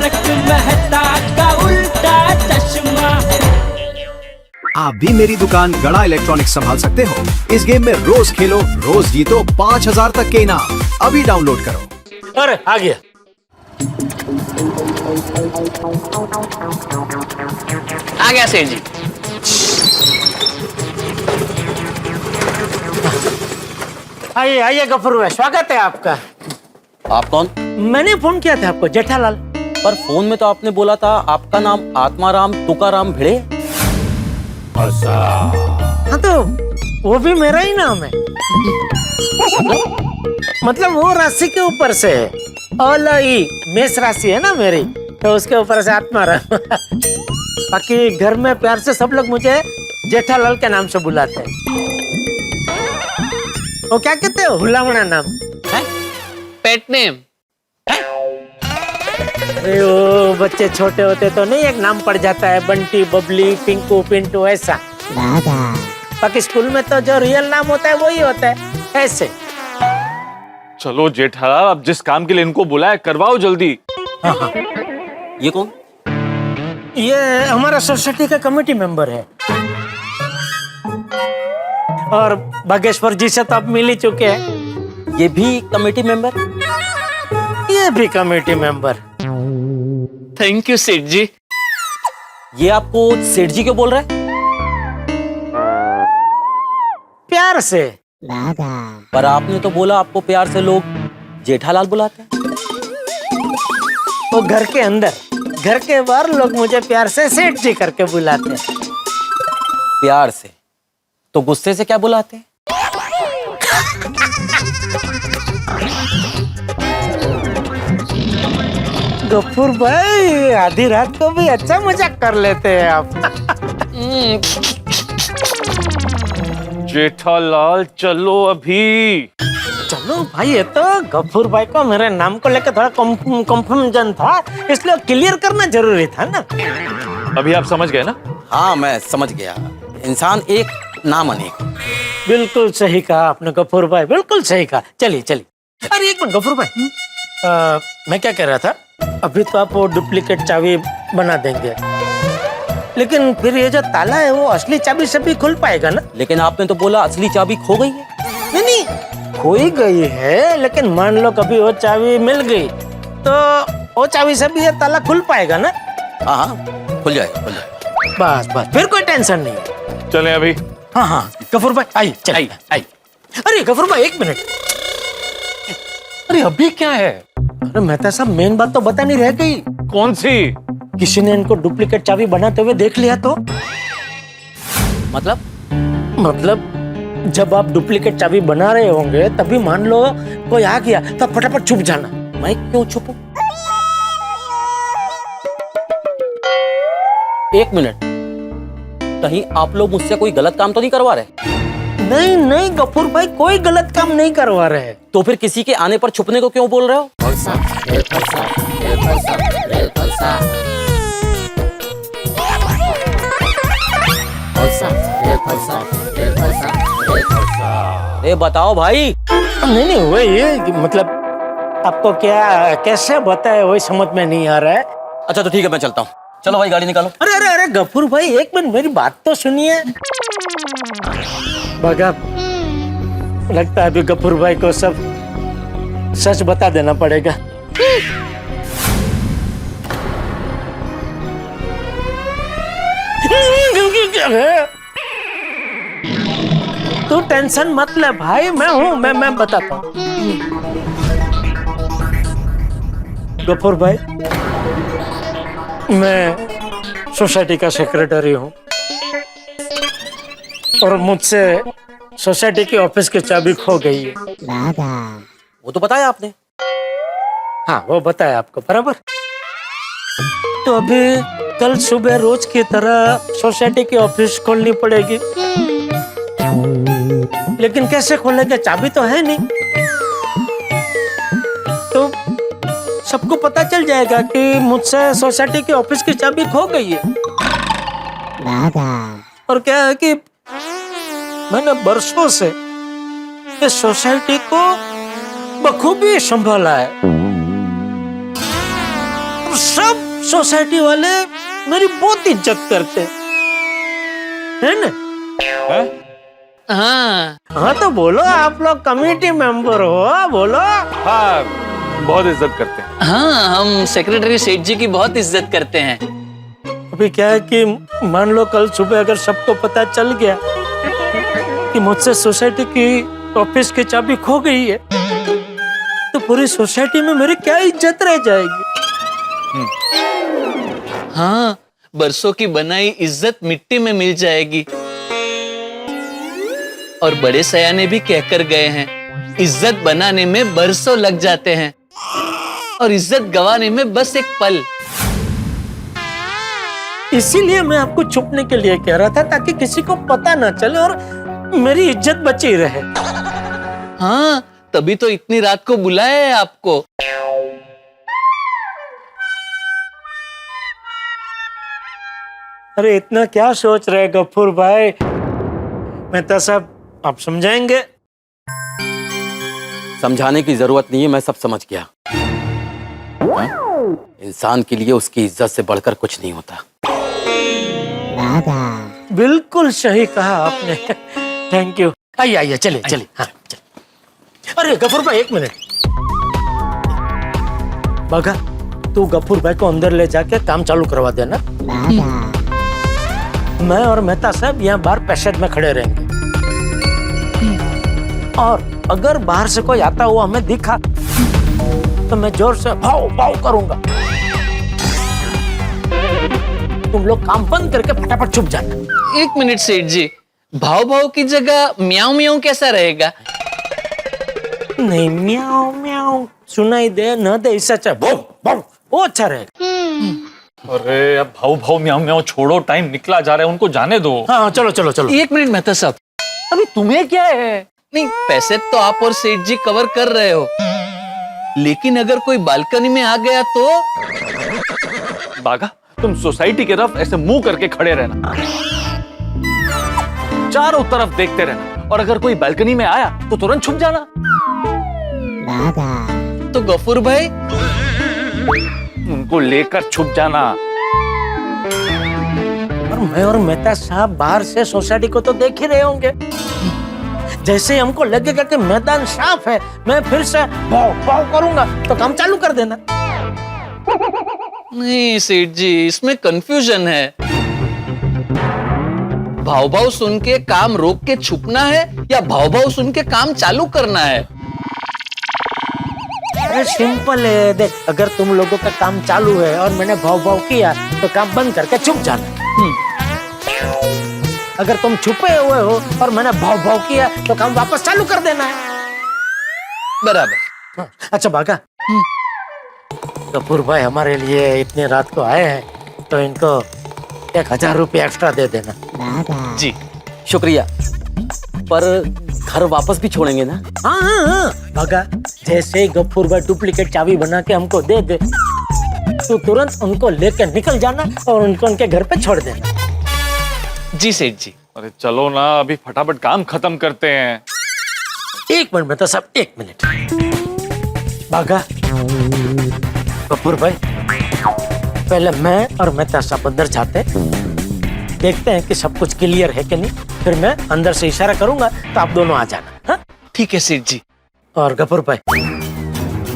तारक मेहता का उल्टा चश्मा। आप भी मेरी दुकान गड़ा इलेक्ट्रॉनिक्स संभाल सकते हो। इस गेम में रोज खेलो, रोज जीतो 5000 तक के इनाम। अभी डाउनलोड करो। अरे आ गया। आ गया सेठ जी। आइए आइए गफूर भाई, स्वागत है आपका। आप कौन? मैंने फोन किया था आपको, जेठालाल। पर फोन में तो आपने बोला था आपका नाम आत्माराम तुकाराम भिड़े। हाँ तो वो भी मेरा ही नाम है। मतलब वो राशि के ऊपर से है। ओलई मेष राशि है ना मेरी, तो उसके ऊपर से आत्माराम। बाकी घर में प्यार से सब लोग मुझे जेठालाल के नाम से बुलाते हैं। वो क्या कहते हैं, हुलावना नाम है? Pet name. अरे वो बच्चे छोटे होते तो नहीं एक नाम पड़ जाता है, बंटी, बबली, पिंकू, पिंटू, ऐसा। बाकी स्कूल में तो जो रियल नाम होता है वही होता है, ऐसे। चलो जेठालाल, अब जिस काम के लिए इनको बुलाया करवाओ जल्दी। हाँ हाँ। ये कौन? ये हमारा सोसाइटी का कमेटी मेंबर है। और बागेश्वर जी से तो आप मिल ही चुके हैं। ये भी कमेटी मेंबर? ये भी कमेटी मेंबर। थैंक यू सेठ जी। ये आपको सेठ जी क्यों बोल रहा है? प्यार से। पर आपने तो बोला आपको प्यार से लोग जेठालाल बुलाते हैं। वो घर के अंदर, घर के बाहर लोग मुझे प्यार से सेठ जी करके बुलाते हैं। प्यार से? तो गुस्से से क्या बुलाते हैं? गफूर भाई, आधी रात को भी अच्छा मजाक कर लेते हैं आप। जेठालाल चलो अभी। चलो भाई, ये तो गफूर भाई को मेरे नाम को लेकर थोड़ा कंफ्यूजन था, इसलिए क्लियर करना जरूरी था ना। अभी आप समझ गए ना? हाँ मैं समझ गया। इंसान एक नाम अनेक। बिल्कुल सही कहा आपने गफूर भाई, बिल्कुल सही कहा। चलिए चलिए। अरे एक मिनट गफूर भाई, मैं क्या कह रहा था, अभी तो आप वो डुप्लीकेट चाबी बना देंगे, लेकिन फिर ये जो ताला है वो असली चाबी से भी खुल पाएगा ना? लेकिन आपने तो बोला असली चाबी खो गई है। नहीं नहीं, खोई गई है, लेकिन मान लो कभी वो चाबी मिल गई तो वो चाबी से भी ये ताला खुल पाएगा ना? हाँ हाँ खुल जाएगा, खुल जाएगा। बस बस, फिर कोई टेंशन नहीं है। चलें अभी। हाँ हाँ गफूर भाई आइए, चलिए आइए। अरे गफूर भाई एक मिनट। अरे अभी क्या है? अरे मेहता साहब, मेन बात तो बता नहीं रह गई। कौन सी? किसी ने इनको डुप्लीकेट चाबी बनाते हुए देख लिया तो? मतलब जब आप डुप्लीकेट चाबी बना रहे होंगे तभी मान लो कोई आ गया तो फटाफट छुप जाना। मैं क्यों छुपूं? एक मिनट, कहीं आप लोग मुझसे कोई गलत काम तो नहीं करवा रहे? नहीं नहीं गफूर भाई, कोई गलत काम नहीं करवा रहे। तो फिर किसी के आने पर छुपने को क्यों बोल रहे हो? अरे बताओ भाई। नहीं नहीं, वही मतलब आपको क्या कैसे बताए वही समझ में नहीं आ रहा है। अच्छा तो ठीक है, मैं चलता हूँ। चलो भाई गाड़ी निकालो। अरे अरे अरे गफूर भाई एक मिनट, मेरी बात तो सुनिए। भगा, लगता है अभी गफूर भाई को सब सच बता देना पड़ेगा। तू टेंशन मत ले भाई, मैं हूं, मैं बताता हूँ। गफूर भाई, मैं सोसाइटी का सेक्रेटरी हूँ और मुझसे सोसाइटी के ऑफिस की चाबी खो गई है। वो तो बताया आपने। हाँ वो बताया आपको बराबर। तो अभी कल सुबह रोज की तरह सोसाइटी की ऑफिस खोलनी पड़ेगी, लेकिन कैसे खोलेंगे, चाबी तो है नहीं। तो सबको पता चल जाएगा कि मुझसे सोसाइटी की ऑफिस की चाबी खो गई है। और क्या है कि मैंने बरसों से इस सोसाइटी को बखूबी संभाला है। और सब सोसाइटी वाले मेरी बहुत इज्जत करते है ना? हाँ हाँ तो बोलो, आप लोग कमेटी मेंबर हो, बोलो। हाँ, बहुत इज्जत करते हैं। हाँ, हम सेक्रेटरी सेठ जी की बहुत इज्जत करते हैं। अभी क्या है कि मान लो कल सुबह अगर सबको पता चल गया कि मुझसे सोसाइटी की ऑफिस की चाबी खो गई है, तो पूरी सोसाइटी में मेरी क्या इज्जत रह जाएगी? हाँ, बरसों की बनाई इज्जत मिट्टी में मिल जाएगी। और बड़े सयाने भी कहकर गए हैं, इज्जत बनाने में बरसों लग जाते हैं और इज्जत गंवाने में बस एक पल। इसीलिए मैं आपको छुपने के लिए कह रहा था, ताकि किसी को पता ना चले और मेरी इज्जत बची रहे। हाँ, तभी तो इतनी रात को बुलाया है आपको। अरे इतना क्या सोच रहे गफूर भाई? मेहता साहब, आप समझाएंगे? समझाने की जरूरत नहीं है, मैं सब समझ गया। इंसान के लिए उसकी इज्जत से बढ़कर कुछ नहीं होता। बिल्कुल सही कहा आपने। Thank you. आइए आइए, चलिए चलिए। हाँ चलिए। अरे गफूर भाई, एक मिनट। बागा, तू गफूर भाई को अंदर ले जाके काम चालू करवा देना। मैं और मेहता साहब यहाँ बाहर पैसेज में खड़े रहेंगे, और अगर बाहर से कोई आता हुआ हमें दिखा तो मैं जोर से भाव भाव करूंगा। तुम लोग काम बंद करके फटाफट छुप जाना। एक मिनट सेठ जी, भाव भाव की जगह म्याऊं म्याऊं कैसा रहेगा? नहीं, म्याऊ म्याऊ सुनाई दे न दे, इससे अच्छा भाव भाव, वो अच्छा रहेगा। अरे अब भाऊ भाऊ म्याऊ म्याऊ छोड़ो, टाइम निकला जा रहा है, उनको जाने दो। हाँ चलो चलो चलो। एक मिनट मेहता साहब, अभी तुम्हें क्या है? नहीं, पैसे तो आप और सेठ जी कवर कर रहे हो, लेकिन अगर कोई बालकनी में आ गया तो? बागा, तुम सोसाइटी की तरफ ऐसे मुंह करके खड़े रहना, चारों तरफ देखते रहना, और अगर कोई बालकनी में आया तो तुरंत छुप जाना। तो गफूर भाई? उनको लेकर छुप जाना। और मैं और मेहता साहब बाहर से सोसाइटी को तो देख ही रहे होंगे। जैसे ही हमको लगेगा कि मैदान साफ है, मैं फिर से भाव भाव करूंगा, तो काम चालू कर देना। नहीं सेठ जी, इसमें कंफ्यूजन है। भाव भाव सुन के काम रोक के छुपना है या भाव भाव सुन के काम चालू करना है? अरे सिंपल है, देख, अगर तुम लोगों का काम चालू है और मैंने भाव भाव किया तो काम बंद करके छुप जाना। अगर तुम छुपे हुए हो और मैंने भाव भाव किया तो काम वापस चालू कर देना है। बराबर। अच्छा बागा, कपूर भाई हमारे लिए इतनी रात को आए हैं, तो इनको 1000 रुपये एक्स्ट्रा दे देना। जी शुक्रिया, पर घर वापस भी छोड़ेंगे ना? हाँ हाँ हाँ बागा, जैसे ही गफूर भाई डुप्लीकेट चाबी बना के हमको दे दे, तो तुरंत उनको लेकर निकल जाना और उनको उनके घर पे छोड़ देना। जी सेठ जी। अरे चलो ना, अभी फटाफट काम खत्म करते हैं। एक मिनट में तो सब, एक मिनट। बागा, कपूर भाई, पहले मैं और मेहता साहब अंदर जाते हैं, देखते हैं कि सब कुछ क्लियर है कि नहीं, फिर मैं अंदर से इशारा करूंगा तो आप दोनों आ जाना। हाँ? ठीक है सेठ जी। और गफूर भाई,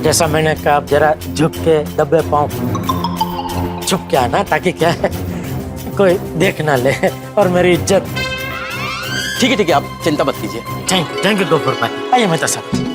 जैसा मैंने कहा, आप जरा झुक के दबे पाँव छुप के आना, ताकि क्या है कोई देख ना ले और मेरी इज्जत। ठीक है, आप चिंता मत कीजिए। थैंक यू गफूर भाई। आइए मेहता साहब।